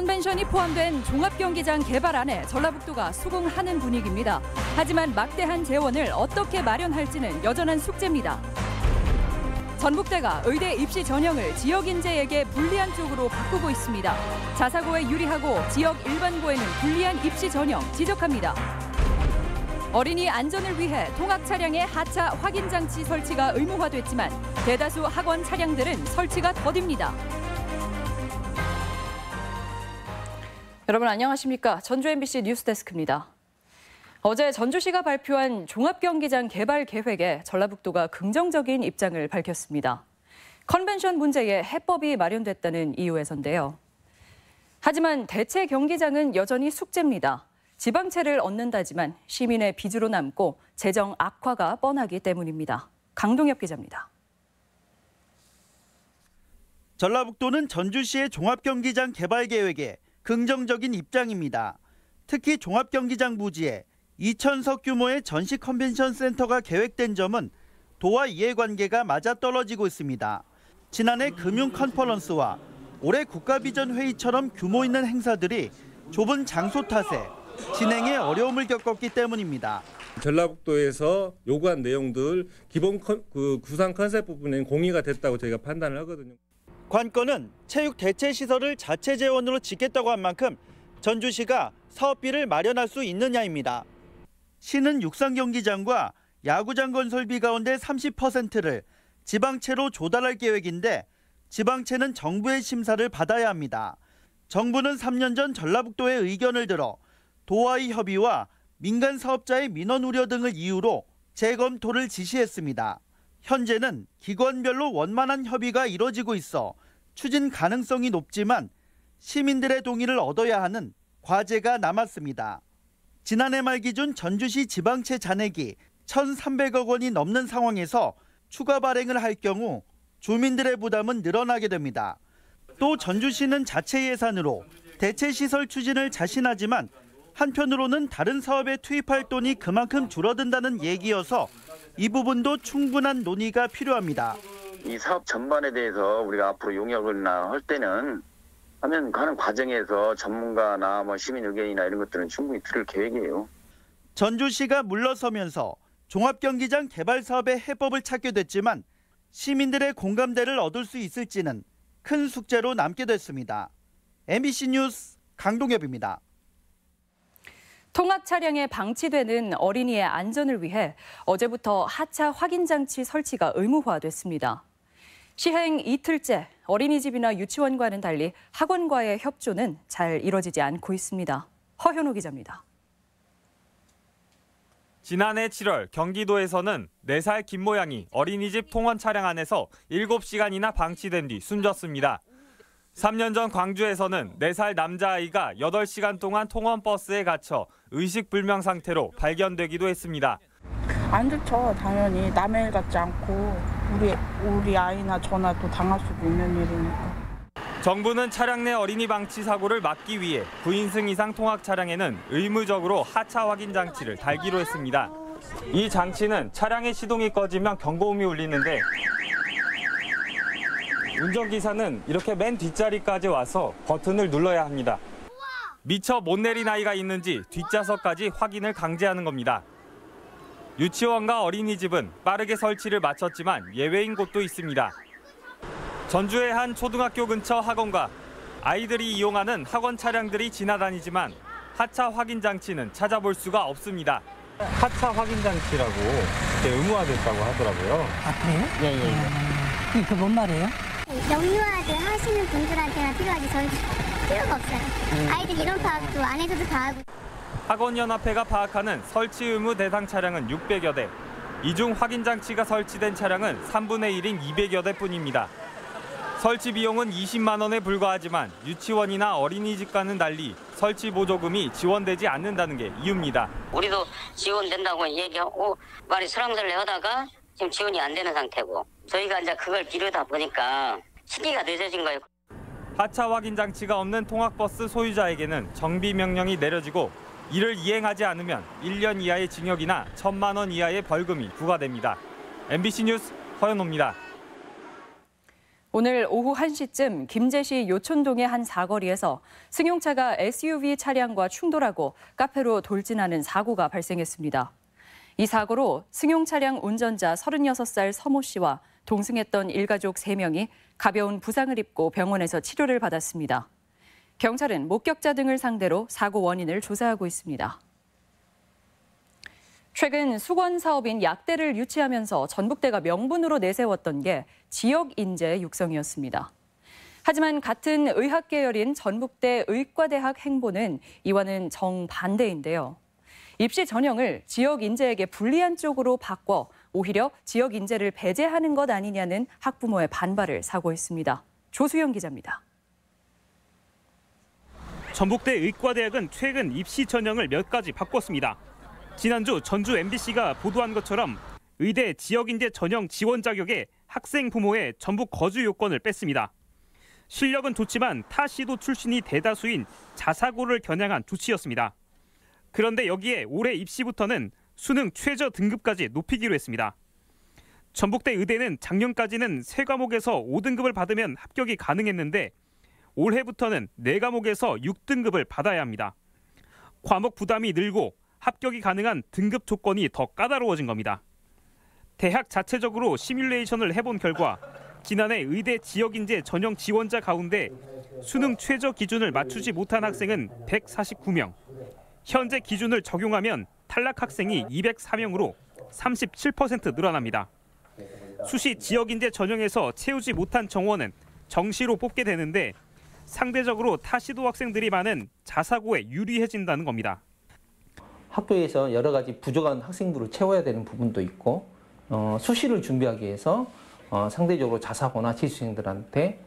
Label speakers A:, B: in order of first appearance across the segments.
A: 컨벤션이 포함된 종합경기장 개발안에 전라북도가 수긍하는 분위기입니다. 하지만 막대한 재원을 어떻게 마련할지는 여전한 숙제입니다. 전북대가 의대 입시 전형을 지역 인재에게 불리한 쪽으로 바꾸고 있습니다. 자사고에 유리하고 지역 일반고에는 불리한 입시 전형 지적합니다. 어린이 안전을 위해 통학 차량의 하차 확인 장치 설치가 의무화됐지만 대다수 학원 차량들은 설치가 더딥니다. 여러분 안녕하십니까? 전주 MBC 뉴스데스크입니다. 어제 전주시가 발표한 종합경기장 개발 계획에 전라북도가 긍정적인 입장을 밝혔습니다. 컨벤션 문제에 해법이 마련됐다는 이유에서인데요. 하지만 대체 경기장은 여전히 숙제입니다. 지방채를 얻는다지만 시민의 빚으로 남고 재정 악화가 뻔하기 때문입니다. 강동엽 기자입니다.
B: 전라북도는 전주시의 종합경기장 개발 계획에 긍정적인 입장입니다. 특히 종합경기장 부지에 2,000석 규모의 전시 컨벤션 센터가 계획된 점은 도와 이해관계가 맞아떨어지고 있습니다. 지난해 금융 컨퍼런스와 올해 국가비전 회의처럼 규모 있는 행사들이 좁은 장소 탓에 진행에 어려움을 겪었기 때문입니다.
C: 전라북도에서 요구한 내용들 기본 구상 컨셉 부분엔 공의가 됐다고 저희가 판단을 하거든요.
B: 관건은 체육 대체 시설을 자체 재원으로 짓겠다고 한 만큼 전주시가 사업비를 마련할 수 있느냐입니다. 시는 육상경기장과 야구장 건설비 가운데 30%를 지방채로 조달할 계획인데 지방채는 정부의 심사를 받아야 합니다. 정부는 3년 전 전라북도의 의견을 들어 도와의 협의와 민간 사업자의 민원 우려 등을 이유로 재검토를 지시했습니다. 현재는 기관별로 원만한 협의가 이뤄지고 있어 추진 가능성이 높지만 시민들의 동의를 얻어야 하는 과제가 남았습니다. 지난해 말 기준 전주시 지방채 잔액이 1,300억 원이 넘는 상황에서 추가 발행을 할 경우 주민들의 부담은 늘어나게 됩니다. 또 전주시는 자체 예산으로 대체 시설 추진을 자신하지만 한편으로는 다른 사업에 투입할 돈이 그만큼 줄어든다는 얘기여서 이 부분도 충분한 논의가 필요합니다.
D: 이 사업 전반에 대해서 우리가 앞으로 용역을 할 때는 하는 과정에서 전문가나 시민 의견이나 이런 것들은 충분히 들을 계획이에요.
B: 전주시가 물러서면서 종합경기장 개발 사업의 해법을 찾게 됐지만 시민들의 공감대를 얻을 수 있을지는 큰 숙제로 남게 됐습니다. MBC 뉴스 강동엽입니다.
A: 통학 차량에 방치되는 어린이의 안전을 위해 어제부터 하차 확인 장치 설치가 의무화됐습니다. 시행 이틀째 어린이집이나 유치원과는 달리 학원과의 협조는 잘 이뤄지지 않고 있습니다. 허현우 기자입니다.
E: 지난해 7월 경기도에서는 4살 김모양이 어린이집 통원 차량 안에서 7시간이나 방치된 뒤 숨졌습니다. 3년 전 광주에서는 4살 남자아이가 8시간 동안 통원버스에 갇혀 의식불명 상태로 발견되기도 했습니다.
F: 안 좋죠. 당연히 남의 일 같지 않고 우리 아이나 저나 또 당할 수도 있는 일이니까.
E: 정부는 차량 내 어린이 방치 사고를 막기 위해 9인승 이상 통학 차량에는 의무적으로 하차 확인 장치를 달기로 했습니다. 이 장치는 차량의 시동이 꺼지면 경고음이 울리는데 운전기사는 이렇게 맨 뒷자리까지 와서 버튼을 눌러야 합니다. 미처 못 내린 아이가 있는지 뒷좌석까지 확인을 강제하는 겁니다. 유치원과 어린이집은 빠르게 설치를 마쳤지만 예외인 곳도 있습니다. 전주의 한 초등학교 근처 학원과 아이들이 이용하는 학원 차량들이 지나다니지만 하차 확인 장치는 찾아볼 수가 없습니다. 하차 확인 장치라고 의무화됐다고 하더라고요.
G: 아 그래요?
E: 예.
G: 그게 뭔 말이에요?
H: 영유아들 하시는 분들한테만 필요하지 저희 필요가 없어요. 아이들 이런 파악도 안 해줘도 다 하고.
E: 학원연합회가 파악하는 설치 의무 대상 차량은 600여 대. 이 중 확인 장치가 설치된 차량은 3분의 1인 200여 대뿐입니다. 설치 비용은 20만 원에 불과하지만 유치원이나 어린이집과는 달리 설치 보조금이 지원되지 않는다는 게 이유입니다.
I: 우리도 지원된다고 얘기하고 많이 수랑설레 하다가 지금 지원이 안 되는 상태고 저희가 이제 그걸 미루다 보니까 시기가 늦어진 거예요.
E: 하차 확인 장치가 없는 통학버스 소유자에게는 정비 명령이 내려지고 이를 이행하지 않으면 1년 이하의 징역이나 1,000만 원 이하의 벌금이 부과됩니다. MBC 뉴스 허연호입니다.
A: 오늘 오후 1시쯤 김제시 요촌동의 한 사거리에서 승용차가 SUV 차량과 충돌하고 카페로 돌진하는 사고가 발생했습니다. 이 사고로 승용차량 운전자 36살 서모 씨와 동승했던 일가족 3명이 가벼운 부상을 입고 병원에서 치료를 받았습니다. 경찰은 목격자 등을 상대로 사고 원인을 조사하고 있습니다. 최근 수건 사업인 약대를 유치하면서 전북대가 명분으로 내세웠던 게 지역 인재 육성이었습니다. 하지만 같은 의학 계열인 전북대 의과대학 행보는 이와는 정반대인데요. 입시 전형을 지역 인재에게 불리한 쪽으로 바꿔 오히려 지역 인재를 배제하는 것 아니냐는 학부모의 반발을 사고 있습니다. 조수영 기자입니다.
G: 전북대 의과대학은 최근 입시 전형을 몇 가지 바꿨습니다. 지난주 전주 MBC가 보도한 것처럼 의대 지역인재 전형 지원 자격에 학생 부모의 전북 거주 요건을 뺐습니다. 실력은 좋지만 타 시도 출신이 대다수인 자사고를 겨냥한 조치였습니다. 그런데 여기에 올해 입시부터는 수능 최저 등급까지 높이기로 했습니다. 전북대 의대는 작년까지는 3과목에서 5등급을 받으면 합격이 가능했는데 올해부터는 4과목에서 6등급을 받아야 합니다. 과목 부담이 늘고 합격이 가능한 등급 조건이 더 까다로워진 겁니다. 대학 자체적으로 시뮬레이션을 해본 결과 지난해 의대 지역인재 전형 지원자 가운데 수능 최저 기준을 맞추지 못한 학생은 149명, 현재 기준을 적용하면 탈락 학생이 204명으로 37% 늘어납니다. 수시 지역인재 전형에서 채우지 못한 정원은 정시로 뽑게 되는데 상대적으로 타시도 학생들이 많은 자사고에 유리해진다는 겁니다.
J: 학교에서 여러 가지 부족한 학생들을 채워야 되는 부분도 있고 수시를 준비하기 위해서 상대적으로 자사고나 재수생들한테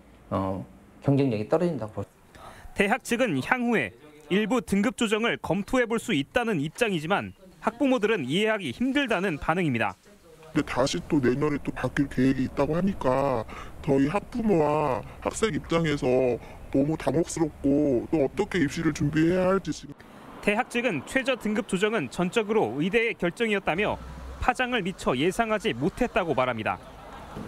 J: 경쟁력이 떨어진다고 볼 수 있습니다.
G: 대학 측은 향후에 일부 등급 조정을 검토해 볼 수 있다는 입장이지만 학부모들은 이해하기 힘들다는 반응입니다.
K: 근데 다시 또 내년에 또 바뀔 계획이 있다고 하니까 저희 학부모와 학생 입장에서 너무 당혹스럽고 또 어떻게 입시를 준비해야 할지 지금.
G: 대학 측은 최저 등급 조정은 전적으로 의대의 결정이었다며 파장을 미처 예상하지 못했다고 말합니다.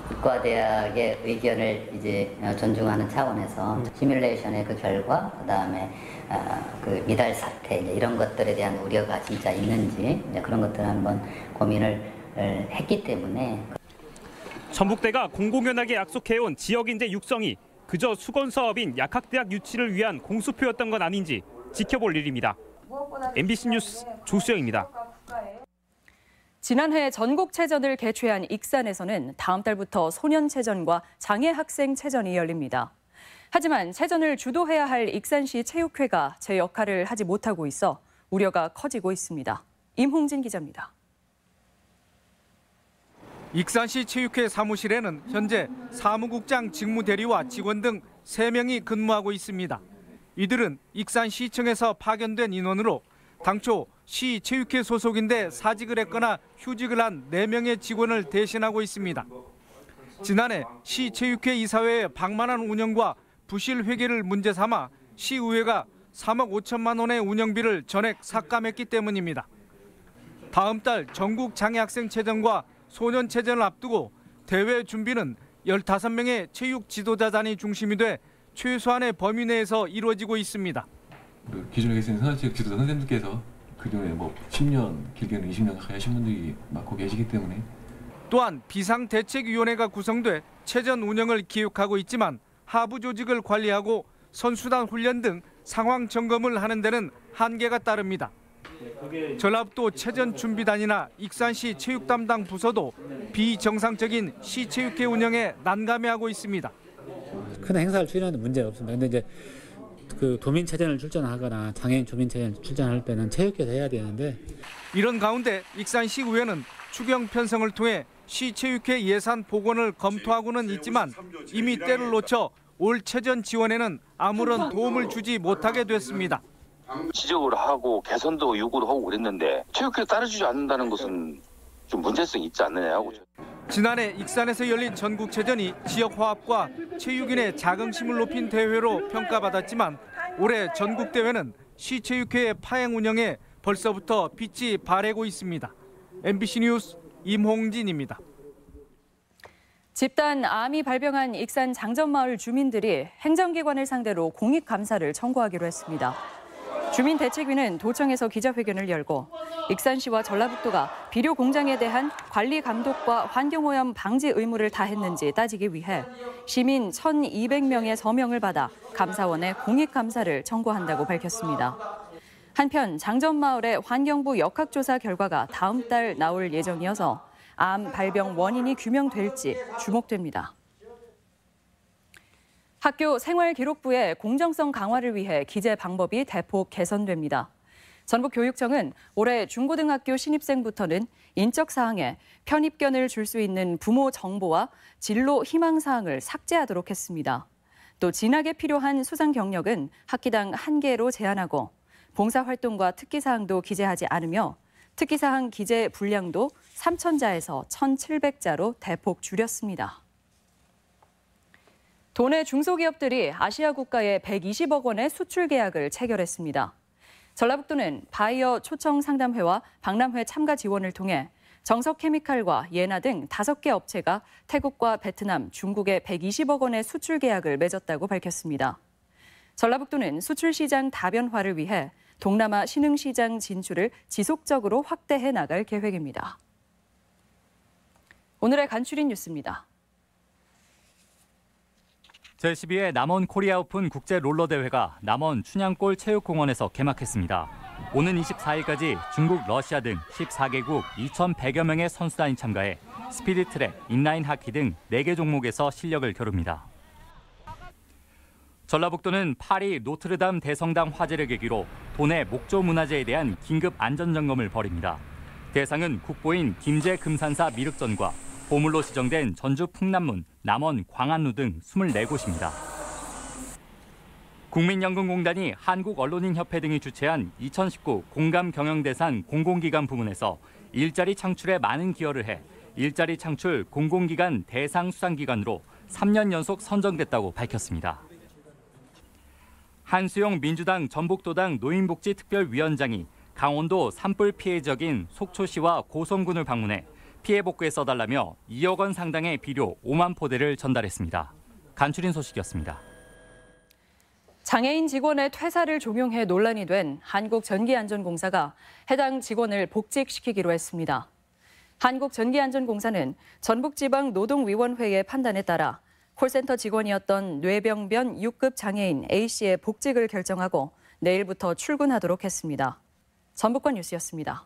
I: 의과대학의 의견을 이제 존중하는 차원에서 시뮬레이션의 그 결과, 그다음에 그 미달 사태 이런 것들에 대한 우려가 진짜 있는지 그런 것들을 한번 고민을 했기 때문에
G: 전북대가 공공연하게 약속해온 지역인재 육성이 그저 수건 사업인 약학대학 유치를 위한 공수표였던 건 아닌지 지켜볼 일입니다. MBC 뉴스 조수영입니다.
A: 지난해 전국체전을 개최한 익산에서는 다음 달부터 소년체전과 장애학생체전이 열립니다. 하지만 체전을 주도해야 할 익산시 체육회가 제 역할을 하지 못하고 있어 우려가 커지고 있습니다. 임홍진 기자입니다.
L: 익산시 체육회 사무실에는 현재 사무국장 직무대리와 직원 등 3명이 근무하고 있습니다. 이들은 익산시청에서 파견된 인원으로 당초 시 체육회 소속인데 사직을 했거나 휴직을 한 4명의 직원을 대신하고 있습니다. 지난해 시 체육회 이사회의 방만한 운영과 부실 회계를 문제 삼아 시의회가 3억 5천만 원의 운영비를 전액 삭감했기 때문입니다. 다음 달 전국 장애학생체전과 소년체전을 앞두고 대회 준비는 15명의 체육 지도자단이 중심이 돼 최소한의 범위 내에서 이루어지고 있습니다.
M: 기존에 계신 선생님 지도자 선생님들께서 그전에 10년, 길게는 20년 가까이 하신 분들이 맡고 계시기 때문에
L: 또한 비상대책위원회가 구성돼 체전 운영을 기획하고 있지만 하부 조직을 관리하고 선수단 훈련 등 상황 점검을 하는 데는 한계가 따릅니다. 전라북도 체전 준비단이나 익산시 체육 담당 부서도 비정상적인 시체육회 운영에 난감해하고 있습니다.
N: 큰 행사를 추진하는 문제가 없습니다. 근데 이제 그 도민체전을 출전하거나 장애인 도민체전 출전할 때는 체육회에서 해야 되는데
L: 이런 가운데 익산시의회는 추경 편성을 통해 시체육회 예산 복원을 검토하고는 있지만 이미 때를 놓쳐 올 체전 지원에는 아무런 도움을 주지 못하게 됐습니다.
O: 지적을 하고 개선도 요구를 하고 그랬는데 체육회에 따라주지 않는다는 것은 좀 문제성이 있지 않느냐고.
L: 지난해 익산에서 열린 전국체전이 지역 화합과 체육인의 자긍심을 높인 대회로 평가받았지만 올해 전국대회는 시체육회의 파행 운영에 벌써부터 빛이 바래고 있습니다. MBC 뉴스 임홍진입니다.
A: 집단 암이 발병한 익산 장전마을 주민들이 행정기관을 상대로 공익감사를 청구하기로 했습니다. 주민대책위는 도청에서 기자회견을 열고 익산시와 전라북도가 비료 공장에 대한 관리 감독과 환경오염 방지 의무를 다했는지 따지기 위해 시민 1,200명의 서명을 받아 감사원에 공익감사를 청구한다고 밝혔습니다. 한편 장전마을의 환경부 역학조사 결과가 다음 달 나올 예정이어서 암 발병 원인이 규명될지 주목됩니다. 학교 생활기록부의 공정성 강화를 위해 기재 방법이 대폭 개선됩니다. 전북교육청은 올해 중고등학교 신입생부터는 인적 사항에 편입견을 줄 수 있는 부모 정보와 진로 희망 사항을 삭제하도록 했습니다. 또 진학에 필요한 수상 경력은 학기당 1개로 제한하고 봉사활동과 특기사항도 기재하지 않으며 특기사항 기재 분량도 3,000자에서 1,700자로 대폭 줄였습니다. 도내 중소기업들이 아시아 국가에 120억 원의 수출 계약을 체결했습니다. 전라북도는 바이어 초청 상담회와 박람회 참가 지원을 통해 정석케미칼과 예나 등 5개 업체가 태국과 베트남, 중국에 120억 원의 수출 계약을 맺었다고 밝혔습니다. 전라북도는 수출 시장 다변화를 위해 동남아 신흥시장 진출을 지속적으로 확대해 나갈 계획입니다. 오늘의 간추린 뉴스입니다.
P: 제12회 남원 코리아 오픈 국제 롤러 대회가 남원 춘향골 체육공원에서 개막했습니다. 오는 24일까지 중국, 러시아 등 14개국 2,100여 명의 선수단이 참가해 스피드 트랙, 인라인 하키 등 4개 종목에서 실력을 겨룹니다. 전라북도는 파리 노트르담 대성당 화재를 계기로 도내 목조 문화재에 대한 긴급 안전점검을 벌입니다. 대상은 국보인 김제 금산사 미륵전과 보물로 지정된 전주 풍남문, 남원 광안루 등 24곳입니다. 국민연금공단이 한국언론인협회 등이 주최한 2019 공감경영대상 공공기관 부문에서 일자리 창출에 많은 기여를 해 일자리 창출 공공기관 대상 수상기관으로 3년 연속 선정됐다고 밝혔습니다. 한수용 민주당 전북도당 노인복지특별위원장이 강원도 산불 피해 지역인 속초시와 고성군을 방문해 피해 복구에 써달라며 2억 원 상당의 비료 5만 포대를 전달했습니다. 간추린 소식이었습니다.
A: 장애인 직원의 퇴사를 종용해 논란이 된 한국전기안전공사가 해당 직원을 복직시키기로 했습니다. 한국전기안전공사는 전북지방노동위원회의 판단에 따라 콜센터 직원이었던 뇌병변 6급 장애인 A씨의 복직을 결정하고 내일부터 출근하도록 했습니다. 전북권 뉴스였습니다.